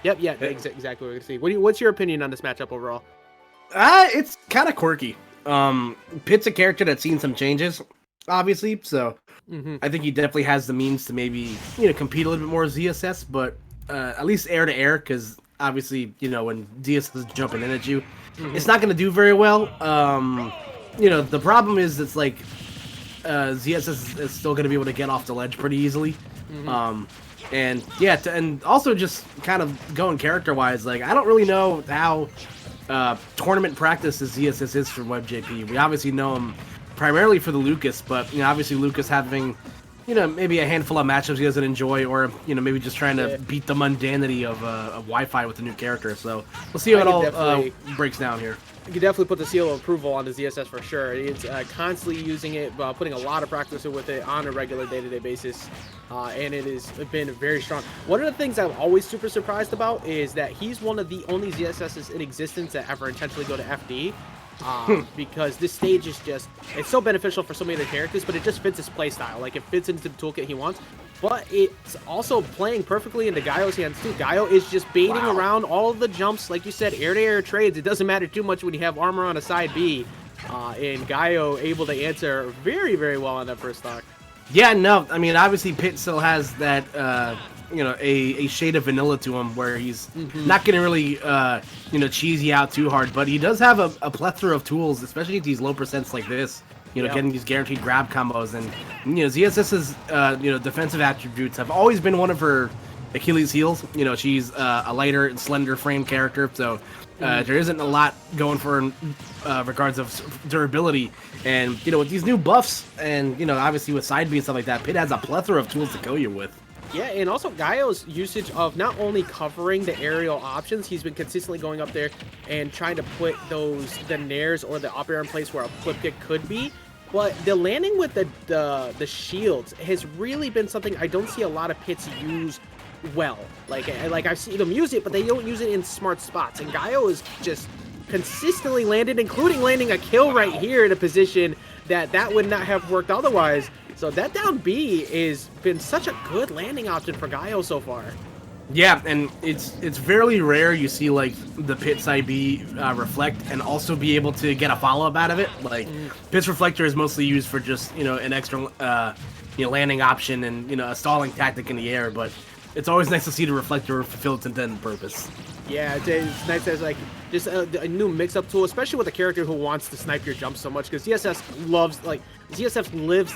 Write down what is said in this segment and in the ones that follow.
Yep, yeah, exactly what we're going to see. What's your opinion on this matchup overall? It's kind of quirky. Pitt's a character that's seen some changes, obviously, so I think he definitely has the means to maybe, compete a little bit more with ZSS, but at least air to air, because obviously, when ZSS is jumping in at you, it's not going to do very well. The problem is it's like ZSS is still going to be able to get off the ledge pretty easily. And yeah, and also just kind of going character-wise, like, I don't really know how tournament practice as ZSS is for WebbJP. We obviously know him primarily for the Lucas, but obviously Lucas having maybe a handful of matchups he doesn't enjoy, or maybe just trying to beat the mundanity of Wi-Fi with a new character. So we'll see how it all breaks down here. You can definitely put the seal of approval on the ZSS for sure. It's constantly using it, putting a lot of practice with it on a regular day-to-day basis, and it has been very strong. One of the things I'm always super surprised about is that he's one of the only ZSSs in existence that ever intentionally go to FD, because this stage is it's so beneficial for so many of the characters, but it just fits his playstyle. Like, it fits into the toolkit he wants. But it's also playing perfectly into Gayo's hands, too. Gayo is just baiting around all of the jumps. Like you said, air-to-air trades. It doesn't matter too much when you have armor on a side B. And Gayo able to answer very, very well on that first stock. Yeah, no. I mean, obviously, Pitt still has that, a shade of vanilla to him where he's not going to really, cheese you out too hard. But he does have a plethora of tools, especially at these low percents like this. Getting these guaranteed grab combos, and ZSS's defensive attributes have always been one of her Achilles' heels. She's a lighter and slender frame character, so there isn't a lot going for her regards of durability. And with these new buffs, and obviously with side B and stuff like that, Pitt has a plethora of tools to go you with. Yeah, and also Gayo's usage of not only covering the aerial options, he's been consistently going up there and trying to put the nairs or the up air in place where a flip kick could be. But the landing with the shields has really been something I don't see a lot of Pits use well. Like I see them use it, but they don't use it in smart spots. And Gayo is just consistently landed, including landing a kill right here in a position that would not have worked otherwise. So that down B has been such a good landing option for Gayo so far. Yeah, and it's fairly rare you see like the Pitt side B reflect and also be able to get a follow-up out of it. Like Pitt's reflector is mostly used for just an extra landing option and a stalling tactic in the air, but it's always nice to see the reflector fulfill its intended purpose. Yeah, it's nice as like just a new mix-up tool, especially with a character who wants to snipe your jumps so much, because ZSS lives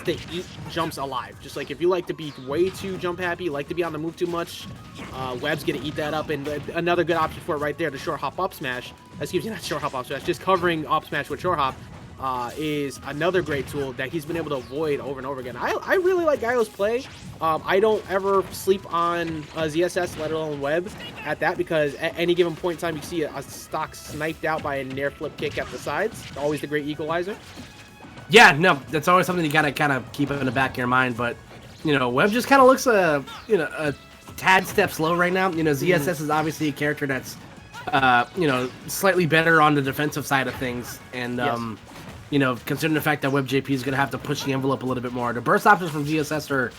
to eat jumps alive. Just like if you like to be way too jump happy, like to be on the move too much, Webb's gonna eat that up. And another good option for it right there, the short hop up smash. Excuse me, not short hop up smash, just covering up smash with short hop. Is another great tool that he's been able to avoid over and over again. I really like Gayo's play. I don't ever sleep on ZSS, let alone Webb, at that, because at any given point in time you see a stock sniped out by a nair flip kick at the sides. Always the great equalizer. Yeah, no, that's always something you gotta kind of keep in the back of your mind. But Webb just kind of looks a tad step slow right now. ZSS is obviously a character that's slightly better on the defensive side of things, and considering the fact that WebbJP is going to have to push the envelope a little bit more. The burst options from ZSS are,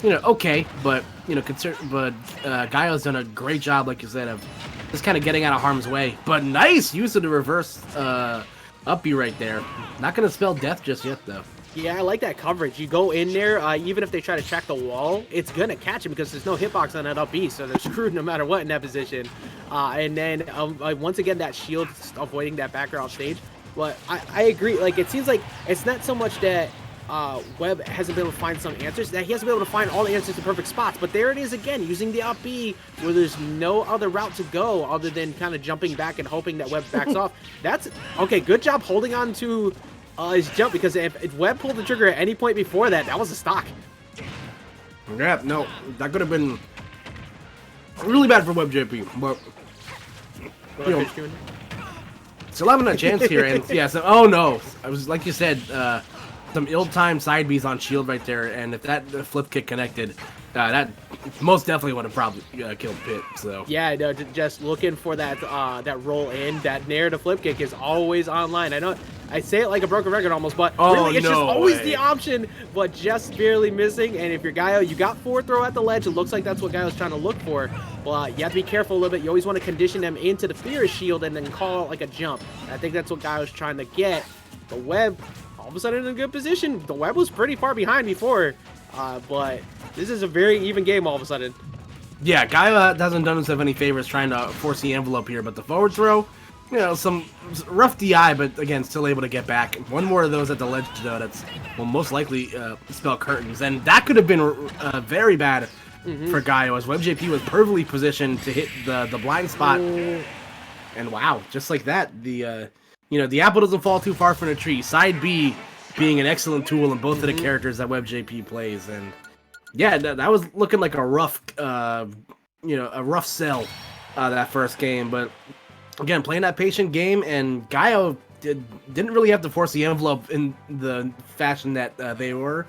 okay, but, Gayo's done a great job, like you said, of just kind of getting out of harm's way. But nice use of the reverse up B right there. Not going to spell death just yet, though. Yeah, I like that coverage. You go in there, even if they try to track the wall, it's going to catch him because there's no hitbox on that up B, so they're screwed no matter what in that position. And then, once again, that shield avoiding that backer off stage. But I agree. Like, it seems like it's not so much that Webb hasn't been able to find some answers, that he hasn't been able to find all the answers to perfect spots. But there it is again, using the up B where there's no other route to go other than kind of jumping back and hoping that Webb backs off. That's okay. Good job holding on to his jump, because if Webb pulled the trigger at any point before that, that was a stock. Yeah, no, that could have been really bad for WebbJP. But still having a chance here, and yeah, so oh no, I was like you said, some ill-timed side B's on shield right there, and if that flip kick connected, that most definitely would have probably killed Pitt. So yeah, no, just looking for that that roll in, that nair to flip kick is always online. I know I say it like a broken record almost, but really it's just always the option, but just barely missing. And if you're Gayo, you got forward throw at the ledge. It looks like that's what Gayo's trying to look for, But you have to be careful a little bit. You always want to condition them into the fear shield and then call it like a jump. I think that's what Gayo was trying to get. The Webb, all of a sudden in a good position. The Webb was pretty far behind before, but this is a very even game all of a sudden. Yeah, Gayo hasn't done himself any favors trying to force the envelope here, but the forward throw, you know, some rough DI, but again, still able to get back. One more of those at the ledge, though, that's will most likely spell curtains, and that could have been very bad for Gayo, as WebbJP was perfectly positioned to hit the blind spot. And wow, just like that, the you know, the apple doesn't fall too far from the tree. Side B being an excellent tool in both of the characters that WebbJP plays, and yeah, that was looking like a rough, you know, a rough sell that first game. But again, playing that patient game, and Gayo didn't really have to force the envelope in the fashion that they were,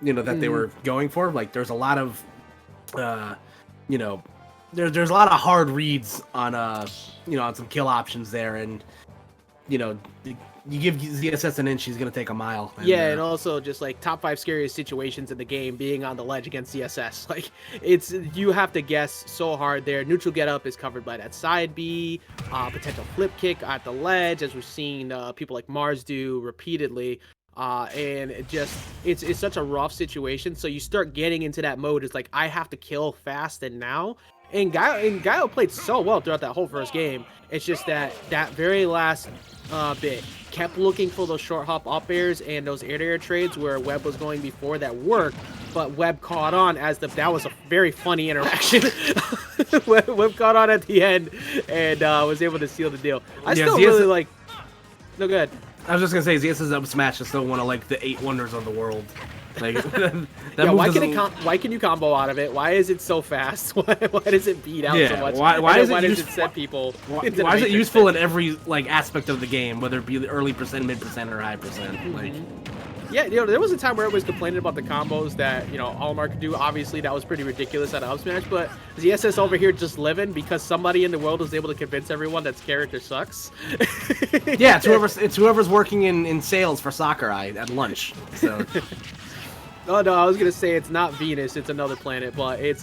you know, that they were going for. Like, there's a lot of, you know, there's a lot of hard reads on, you know, on some kill options there, and you know, you give ZSS an inch, he's gonna take a mile. And, yeah, and also just like top 5 scariest situations in the game being on the ledge against ZSS. Like, it's, you have to guess so hard there. Neutral get up is covered by that side B, potential flip kick at the ledge, as we've seen people like Mars do repeatedly. And it's such a rough situation. So you start getting into that mode. It's like, I have to kill fast and now. And Gayo played so well throughout that whole first game. It's just that very last bit kept looking for those short hop up airs and those air-to-air trades where Webb was going before that worked, but Webb caught on as that was a very funny interaction. Webb caught on at the end and was able to seal the deal. I still really like. No, good. I was just gonna say, ZS's up smash is still one of like the 8 wonders of the world. Like, yeah, why can you combo out of it? Why is it so fast? Why does it beat out so much? Why is it useful in every like aspect of the game, whether it be the early percent, mid percent, or high percent? Like, yeah, you know, there was a time where everybody was complaining about the combos that, you know, Olimar could do. Obviously, that was pretty ridiculous at up smash, but ZSS over here just living because somebody in the world was able to convince everyone that character sucks. Yeah, it's whoever's working in sales for Sakurai at lunch. So. Oh no, I was gonna say it's not Venus, it's another planet, but it's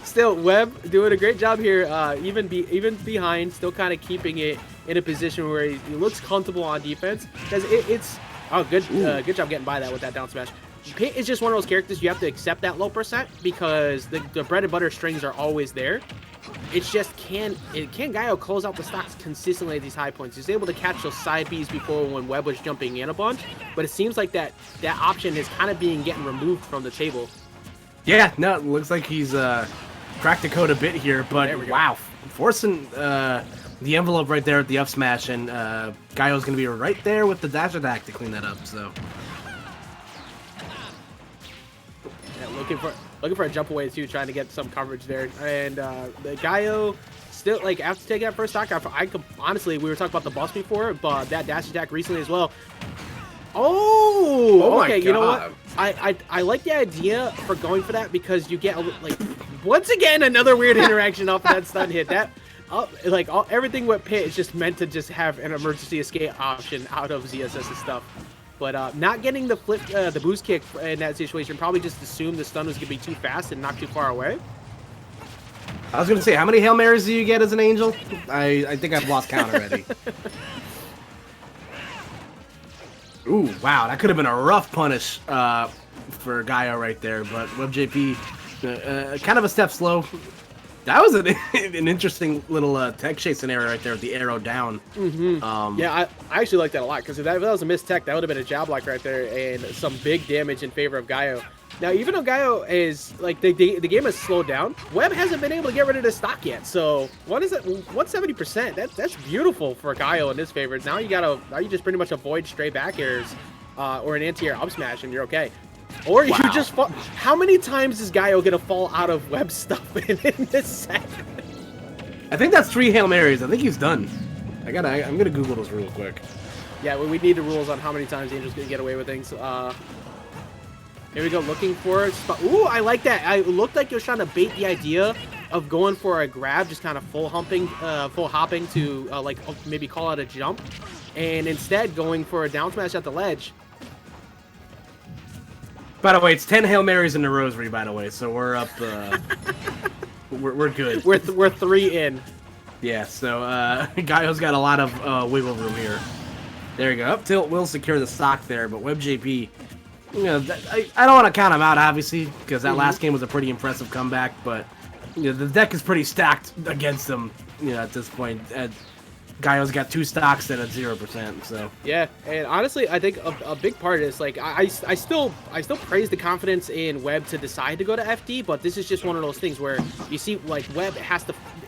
still Webb doing a great job here, even behind, still kind of keeping it in a position where he looks comfortable on defense, because it's good job getting by that with that down smash. Pit is just one of those characters you have to accept that low percent because the bread and butter strings are always there. It's just can Gayo close out the stocks consistently at these high points? He's able to catch those side Bs before when Webb was jumping in a bunch, but it seems like that option is kind of getting removed from the table. Yeah, no, it looks like he's cracked the code a bit here, but wow, forcing the envelope right there at the up smash, and Gayo's gonna be right there with the dash attack to clean that up. So yeah, looking for a jump away too, trying to get some coverage there. And the Gayo still, like, after taking that first stock, honestly, we were talking about the boss before, but that dash attack recently as well. Oh, okay. You know what? I like the idea for going for that because you get like once again another weird interaction off of that stun hit. That everything with Pit is just meant to just have an emergency escape option out of ZSS's stuff. But not getting the flip, the boost kick in that situation, probably just assumed the stun was gonna be too fast and not too far away. I was gonna say, how many Hail Marys do you get as an angel? I think I've lost count already. Ooh, wow, that could have been a rough punish for Gayo right there, but WebbJP kind of a step slow. That was an interesting little tech chase scenario right there with the arrow down. Yeah, I actually like that a lot because if that was a missed tech, that would have been a jab lock right there and some big damage in favor of Gayo. Now, even though Gayo is, like, the game has slowed down, Webb hasn't been able to get rid of the stock yet. So, what is it? 170%. That's beautiful for Gayo in his favor. Now you just pretty much avoid stray back airs or an anti-air up smash and you're okay. Or you just fall. How many times is Gayo gonna fall out of Webb stuff in this set? I think that's 3 Hail Marys. I think he's done. I'm gonna Google those real quick. Yeah, we need the rules on how many times Angel's gonna get away with things. Here we go, looking for a spot. Ooh, I like that. I looked like he was trying to bait the idea of going for a grab, just kind of full hopping to like maybe call out a jump, and instead going for a down smash at the ledge. By the way, it's 10 Hail Marys in the Rosary, by the way, so we're up, we're good. We're 3 in. Yeah, so, Gayo's got a lot of, wiggle room here. There you go. Up tilt will secure the stock there, but WebbJP, you know, I don't want to count him out, obviously, because that last game was a pretty impressive comeback, but, you know, the deck is pretty stacked against him, you know, at this point. Gayo's got 2 stocks and at 0%, so. Yeah, and honestly, I think a big part is, like, I still praise the confidence in Webb to decide to go to FD, but this is just one of those things where you see, like, Webb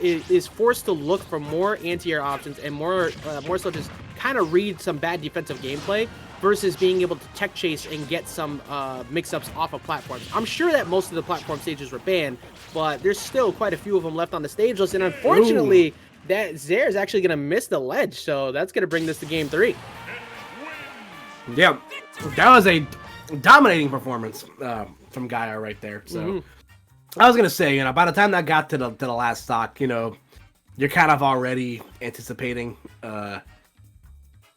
is forced to look for more anti-air options and more so just kind of read some bad defensive gameplay versus being able to tech chase and get some mix-ups off of platforms. I'm sure that most of the platform stages were banned, but there's still quite a few of them left on the stage list, and unfortunately, that Zaire is actually going to miss the ledge, so that's going to bring this to game 3. Yeah, that was a dominating performance from Gayo right there. So I was going to say, you know, by the time that got to the last stock, you know, you're kind of already anticipating,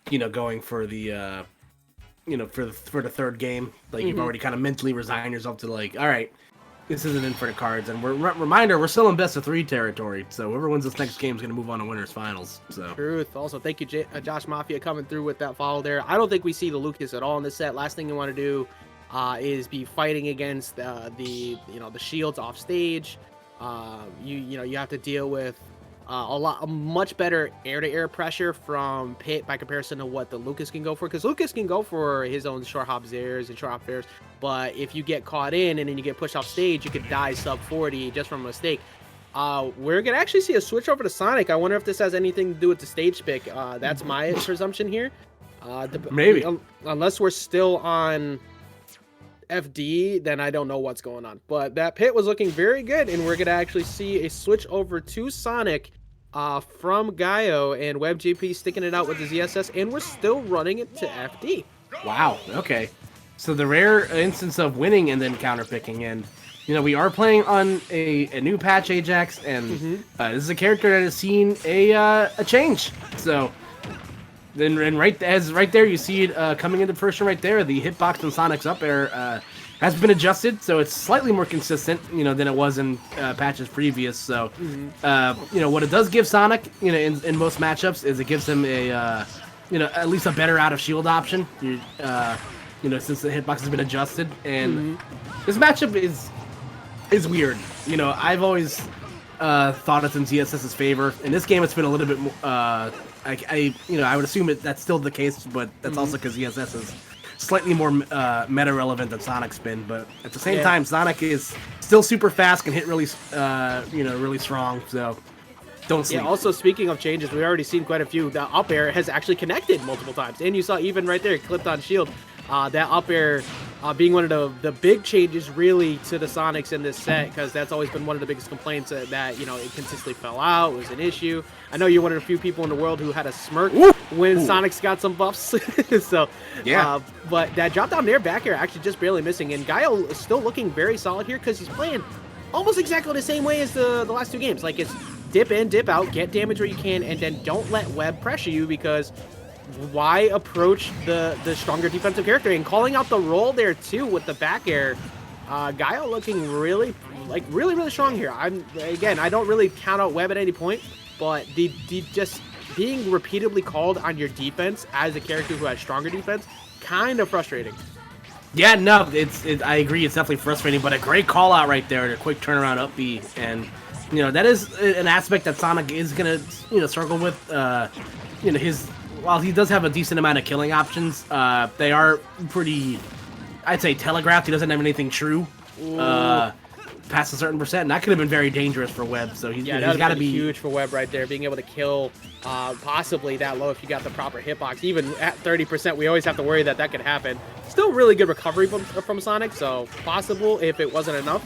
you know, going for the, you know, for the third game. Like, you've already kind of mentally resigned yourself to, like, all right, this isn't in for the cards. And reminder, we're still in best of 3 territory. So whoever wins this next game is going to move on to winners finals. So Truth. Also, thank you, Josh Mafia, coming through with that follow there. I don't think we see the Lucas at all in this set. Last thing you want to do is be fighting against the shields off stage. You have to deal with a much better air-to-air pressure from Pit by comparison to what the Lucas can go for, because Lucas can go for his own short hop Zairs and short hop fairs, but if you get caught in and then you get pushed off stage, you could die sub 40 just from a mistake. We're gonna actually see a switch over to Sonic. I wonder if this has anything to do with the stage pick. That's my presumption here. Maybe. Unless we're still on FD, then I don't know what's going on. But that Pit was looking very good, and we're gonna actually see a switch over to Sonic from Gayo, and WebbJP sticking it out with the ZSS, and we're still running it to FD. Wow, okay. So the rare instance of winning and then counterpicking, and you know, we are playing on a new patch, Ajax, and this is a character that has seen a change. So then right there you see it coming into fruition right there. The hitbox and Sonic's up air has been adjusted, so it's slightly more consistent, you know, than it was in patches previous. So, you know, what it does give Sonic, you know, in most matchups is it gives him a, you know, at least a better out of shield option. You know, since the hitbox has been adjusted, and this matchup is weird. You know, I've always thought it's in ZSS's favor. In this game, it's been a little bit more. I would assume that's still the case, but that's also because ZSS is slightly more meta relevant than Sonic's been. But at the same time, Sonic is still super fast, can hit really, really strong. So don't sleep. Yeah. Also, speaking of changes, we've already seen quite a few. The up air has actually connected multiple times, and you saw even right there, clipped on shield. That up air being one of the big changes really to the Sonics in this set, because that's always been one of the biggest complaints that, you know, it consistently fell out, was an issue. I know you're one of the few people in the world who had a smirk when Sonic's got some buffs. So, yeah. But that drop down there back air actually just barely missing, and Gayo is still looking very solid here because he's playing almost exactly the same way as the last 2 games. Like, it's dip in, dip out, get damage where you can, and then don't let Webb pressure you, because why approach the stronger defensive character? And calling out the roll there too with the back air. Gayo looking really strong here. I don't really count out Webb at any point, but the just being repeatedly called on your defense as a character who has stronger defense, kind of frustrating. Yeah, no, I agree. It's definitely frustrating, but a great call out right there, and a quick turnaround up B, and you know, that is an aspect that Sonic is gonna, you know, struggle with. You know, while he does have a decent amount of killing options, they are pretty, I'd say, telegraphed. He doesn't have anything true past a certain percent, and that could have been very dangerous for Webb. So he's got to be huge for Webb right there, being able to kill possibly that low if you got the proper hitbox. Even at 30%, we always have to worry that could happen. Still really good recovery from Sonic, so possible if it wasn't enough.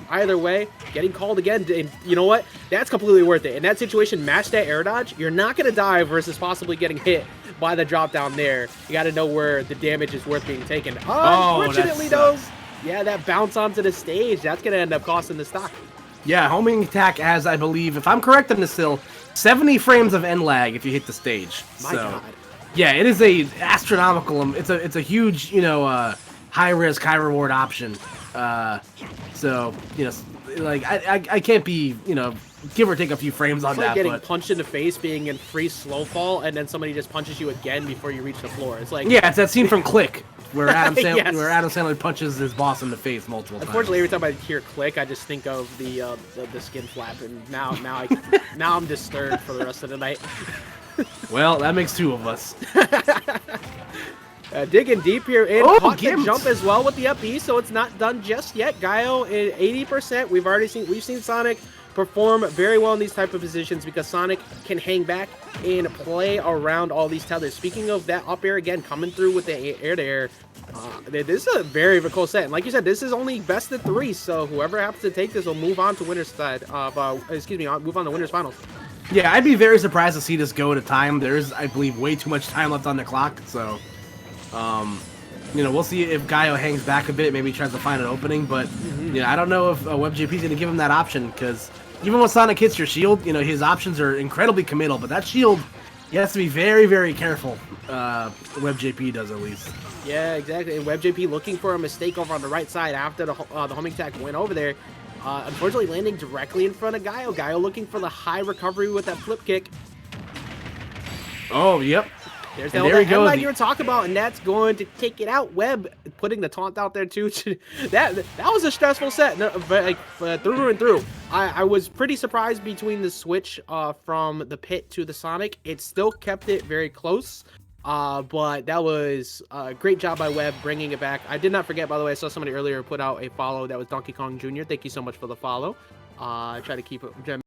Either way, getting called again, and you know what? That's completely worth it. In that situation, match that air dodge. You're not going to die versus possibly getting hit by the drop down there. You got to know where the damage is worth being taken. Unfortunately, though, yeah, that bounce onto the stage, that's going to end up costing the stock. Yeah, homing attack has, I believe, if I'm correct on this still, 70 frames of end lag if you hit the stage. My God. Yeah, it is a astronomical. It's a huge, you know, high risk, high reward option. So you know, like I can't be, you know, give or take a few frames on it's that. Like getting but punched in the face, being in free slow fall, and then somebody just punches you again before you reach the floor. It's like yeah, it's that scene from Click where Adam Yes. Sandler punches his boss in the face multiple times. Unfortunately, every time I hear "click," I just think of the skin flap, and now I'm disturbed for the rest of the night. Well, that makes two of us. Digging deep here and caught the Gimped. jump as well with the up B, so it's not done just yet. Gayo at 80%. We've seen Sonic perform very well in these type of positions because Sonic can hang back and play around all these tethers. Speaking of that up air again, coming through with the air-to-air, this is a very close set. And like you said, this is only best of 3, so whoever happens to take this will move on to winner's side. Move on to winner's finals. Yeah, I'd be very surprised to see this go to time. There's, I believe, way too much time left on the clock, so you know, we'll see if Gayo hangs back a bit, maybe tries to find an opening, but yeah, I don't know if WebbJP is going to give him that option, because even when Sonic hits your shield, you know, his options are incredibly committal, but that shield, he has to be very careful. WebbJP does, at least. Yeah, exactly. And WebbJP looking for a mistake over on the right side after the homing attack went over there. Unfortunately, landing directly in front of Gayo. Gayo looking for the high recovery with that flip kick. Oh, yep. There's and there we go. Like you were talking about, and that's going to take it out. Webb putting the taunt out there too. that was a stressful set, like through and through. I was pretty surprised between the switch from the pit to the Sonic. It still kept it very close. But that was a great job by Webb bringing it back. I did not forget, by the way, I saw somebody earlier put out a follow. That was Donkey Kong Jr. Thank you so much for the follow. I try to keep it